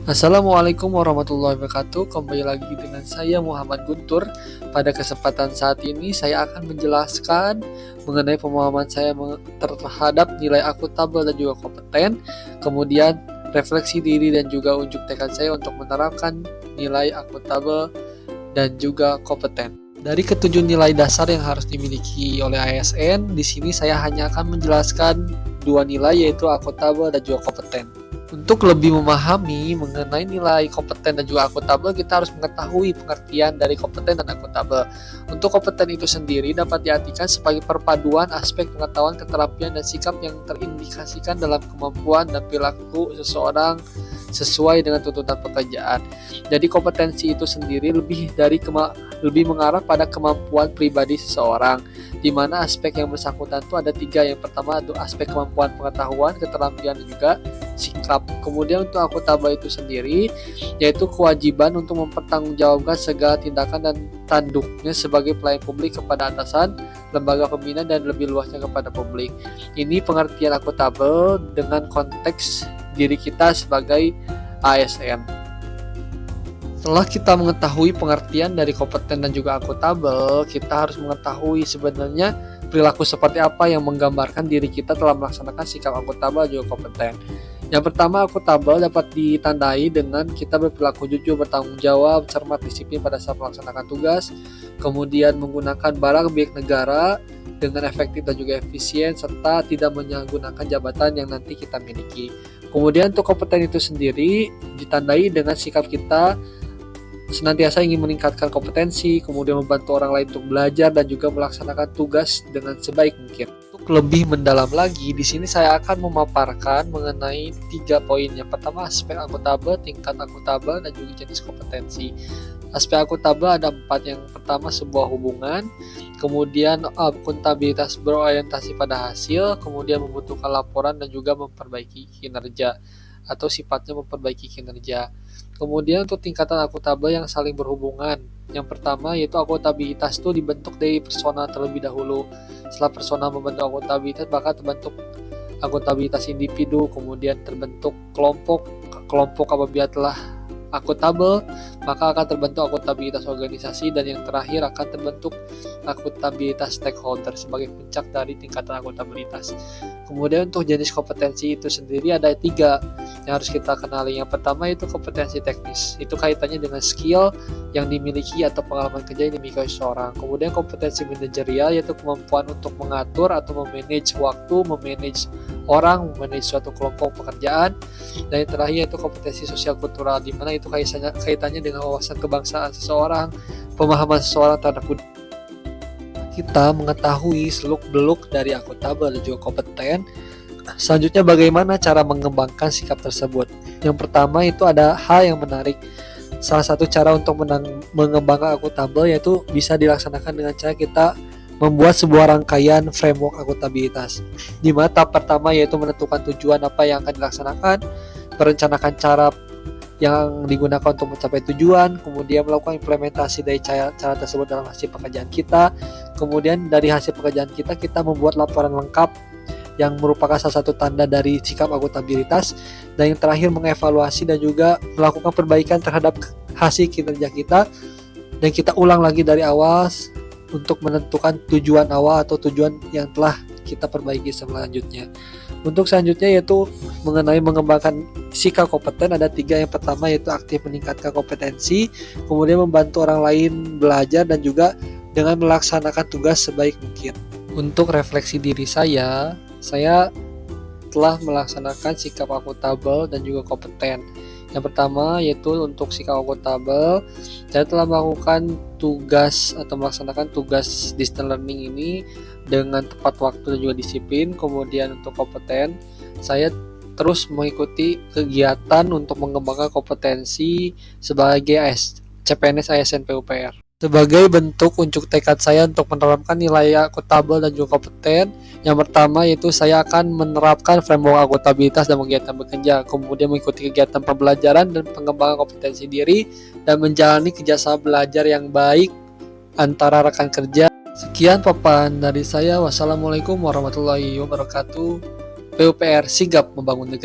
Assalamualaikum warahmatullahi wabarakatuh. Kembali lagi dengan saya Muhammad Guntur. Pada kesempatan saat ini saya akan menjelaskan mengenai pemahaman saya terhadap nilai akuntabel dan juga kompeten. Kemudian refleksi diri dan juga unjuk tekad saya untuk menerapkan nilai akuntabel dan juga kompeten. Dari ketujuh nilai dasar yang harus dimiliki oleh ASN, di sini saya hanya akan menjelaskan dua nilai, yaitu akuntabel dan juga kompeten. Untuk lebih memahami mengenai nilai kompeten dan juga akuntabel, kita harus mengetahui pengertian dari kompeten dan akuntabel. Untuk kompeten itu sendiri dapat diartikan sebagai perpaduan aspek pengetahuan, keterampilan, dan sikap yang terindikasikan dalam kemampuan dan perilaku seseorang sesuai dengan tuntutan pekerjaan. Jadi kompetensi itu sendiri lebih mengarah pada kemampuan pribadi seseorang, di mana aspek yang bersangkutan itu ada tiga. Yang pertama itu aspek kemampuan pengetahuan, keterampilan, dan juga sikap. Kemudian untuk akuntabel itu sendiri yaitu kewajiban untuk mempertanggungjawabkan segala tindakan dan tanduknya sebagai pelayan publik kepada atasan, lembaga pembina, dan lebih luasnya kepada publik. Ini pengertian akuntabel dengan konteks diri kita sebagai ASN. Setelah kita mengetahui pengertian dari kompeten dan juga akuntabel, kita harus mengetahui sebenarnya perilaku seperti apa yang menggambarkan diri kita telah melaksanakan sikap akuntabel dan juga kompeten. Yang pertama, akuntabel dapat ditandai dengan kita berperilaku jujur, bertanggung jawab, cermat, disiplin pada saat melaksanakan tugas, kemudian menggunakan barang milik negara dengan efektif dan juga efisien, serta tidak menyalahgunakan jabatan yang nanti kita miliki. Kemudian untuk kompeten itu sendiri ditandai dengan sikap kita senantiasa ingin meningkatkan kompetensi, kemudian membantu orang lain untuk belajar dan juga melaksanakan tugas dengan sebaik mungkin. Untuk lebih mendalam lagi, di sini saya akan memaparkan mengenai 3 poin. Yang pertama, aspek akuntabel, tingkat akuntabel, dan juga jenis kompetensi. Aspek akuntabel ada 4. Yang pertama, sebuah hubungan, kemudian akuntabilitas berorientasi pada hasil, kemudian membutuhkan laporan dan juga memperbaiki kinerja atau sifatnya memperbaiki kinerja. Kemudian untuk tingkatan akuntabel yang saling berhubungan. Yang pertama yaitu akuntabilitas itu dibentuk dari persona terlebih dahulu. Setelah persona membentuk akuntabilitas, maka terbentuk akuntabilitas individu, kemudian terbentuk kelompok. Kelompok apabila telah akuntabel, maka akan terbentuk akuntabilitas organisasi, dan yang terakhir akan terbentuk akuntabilitas stakeholder sebagai puncak dari tingkatan akuntabilitas. Kemudian untuk jenis kompetensi itu sendiri ada 3 yang harus kita kenali. Yang pertama itu kompetensi teknis, itu kaitannya dengan skill yang dimiliki atau pengalaman kerja yang dimiliki seseorang. Kemudian kompetensi manajerial yaitu kemampuan untuk mengatur atau memanage waktu, memanage orang, memanage suatu kelompok pekerjaan. Dan yang terakhir yaitu kompetensi sosial kultural, di mana itu kaitannya dengan wawasan kebangsaan seseorang, pemahaman seseorang terhadap budaya. Kita mengetahui seluk-beluk dari akuntabel dan juga kompeten. Selanjutnya, bagaimana cara mengembangkan sikap tersebut? Yang pertama itu ada hal yang menarik. Salah satu cara untuk mengembangkan akuntabel yaitu bisa dilaksanakan dengan cara kita membuat sebuah rangkaian framework akuntabilitas. Di mana tahap pertama yaitu menentukan tujuan apa yang akan dilaksanakan, merencanakan cara yang digunakan untuk mencapai tujuan, kemudian melakukan implementasi dari cara tersebut dalam hasil pekerjaan kita. Kemudian dari hasil pekerjaan kita membuat laporan lengkap yang merupakan salah satu tanda dari sikap akuntabilitas. Dan yang terakhir mengevaluasi dan juga melakukan perbaikan terhadap hasil kinerja kita, dan kita ulang lagi dari awal untuk menentukan tujuan awal atau tujuan yang telah kita perbaiki selanjutnya. Untuk selanjutnya yaitu mengenai mengembangkan sikap kompeten, ada 3. Yang pertama yaitu aktif meningkatkan kompetensi, kemudian membantu orang lain belajar, dan juga dengan melaksanakan tugas sebaik mungkin. Untuk refleksi diri saya telah melaksanakan sikap akuntabel dan juga kompeten. Yang pertama yaitu untuk sikap akuntabel, saya telah melakukan tugas atau melaksanakan tugas distance learning ini dengan tepat waktu dan juga disiplin. Kemudian untuk kompeten, saya terus mengikuti kegiatan untuk mengembangkan kompetensi sebagai CPNS ASN PUPR. Sebagai bentuk unjuk tekad saya untuk menerapkan nilai akuntabel dan juga kompeten, yang pertama yaitu saya akan menerapkan framework akuntabilitas dan kegiatan bekerja, kemudian mengikuti kegiatan pembelajaran dan pengembangan kompetensi diri, dan menjalani kerjasama belajar yang baik antara rekan kerja. Sekian paparan dari saya. Wassalamualaikum warahmatullahi wabarakatuh. PUPR sigap membangun negeri.